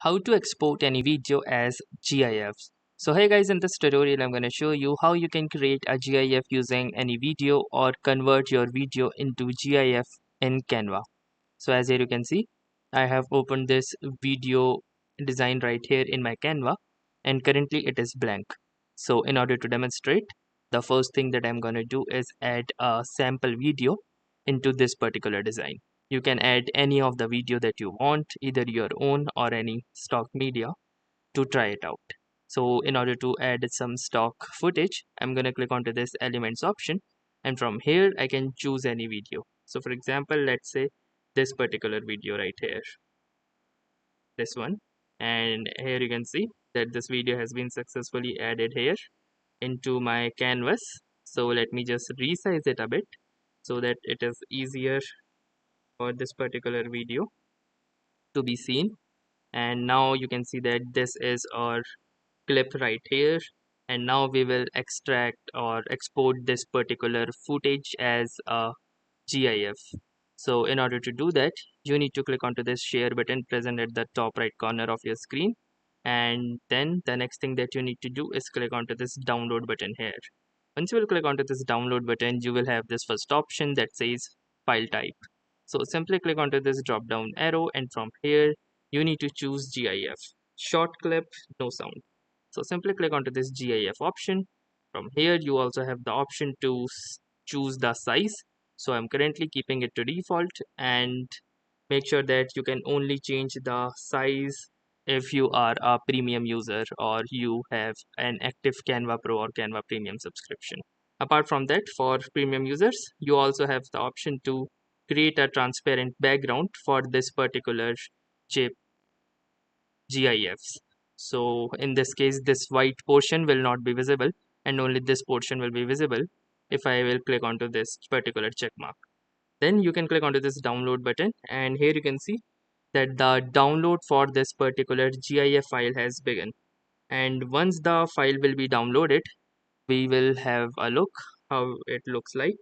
How to export any video as GIFs. So hey guys, in this tutorial I'm going to show you how you can create a GIF using any video or convert your video into GIF in Canva. So as here you can see, I have opened this video design right here in my Canva and currently it is blank. So in order to demonstrate, the first thing that I'm going to do is add a sample video into this particular design. You can add any of the video that you want, either your own or any stock media, to try it out. So in order to add some stock footage, I'm going to click onto this elements option, and from here I can choose any video. So for example, let's say this particular video right here, this one, and here you can see that this video has been successfully added here into my canvas. So let me just resize it a bit so that it is easier for this particular video to be seen. And now you can see that this is our clip right here, and now we will extract or export this particular footage as a GIF. So in order to do that, you need to click onto this share button present at the top right corner of your screen, and then the next thing that you need to do is click onto this download button here. Once you will click onto this download button, you will have this first option that says file type. So simply click onto this drop down arrow, and from here you need to choose GIF. Short clip, no sound. So simply click onto this GIF option. From here you also have the option to choose the size. So I'm currently keeping it to default, and make sure that you can only change the size if you are a premium user or you have an active Canva Pro or Canva Premium subscription. Apart from that, for premium users, you also have the option to create a transparent background for this particular chip GIFs. So in this case, this white portion will not be visible and only this portion will be visible if I will click onto this particular check mark. Then you can click onto this download button, and here you can see that the download for this particular GIF file has begun. And once the file will be downloaded, we will have a look how it looks like,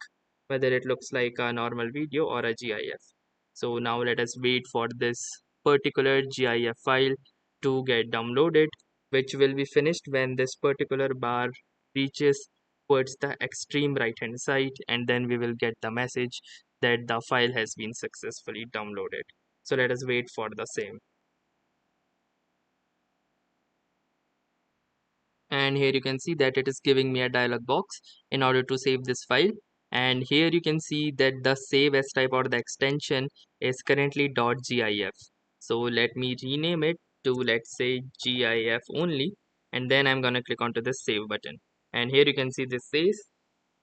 whether it looks like a normal video or a GIF. So now let us wait for this particular GIF file to get downloaded, which will be finished when this particular bar reaches towards the extreme right hand side, and then we will get the message that the file has been successfully downloaded. So let us wait for the same. And here you can see that it is giving me a dialog box in order to save this file, and here you can see that the save as type or the extension is currently .gif. So let me rename it to, let's say, GIF only, and then I'm gonna click onto the save button, and here you can see this says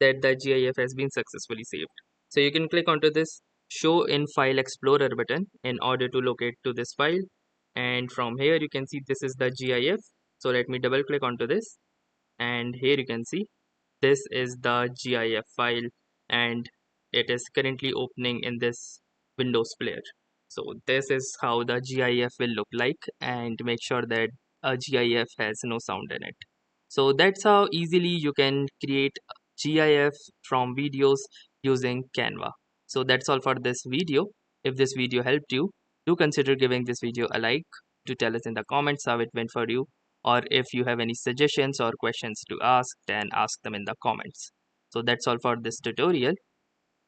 that the GIF has been successfully saved. So you can click onto this show in file explorer button in order to locate to this file, and from here you can see this is the GIF. So let me double click onto this, and here you can see this is the GIF file, and it is currently opening in this Windows player. So this is how the GIF will look like, and make sure that a GIF has no sound in it. So that's how easily you can create GIF from videos using Canva. So that's all for this video. If this video helped you, do consider giving this video a like, to tell us in the comments how it went for you, or if you have any suggestions or questions to ask, then ask them in the comments. So that's all for this tutorial.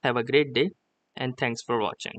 Have a great day, and thanks for watching.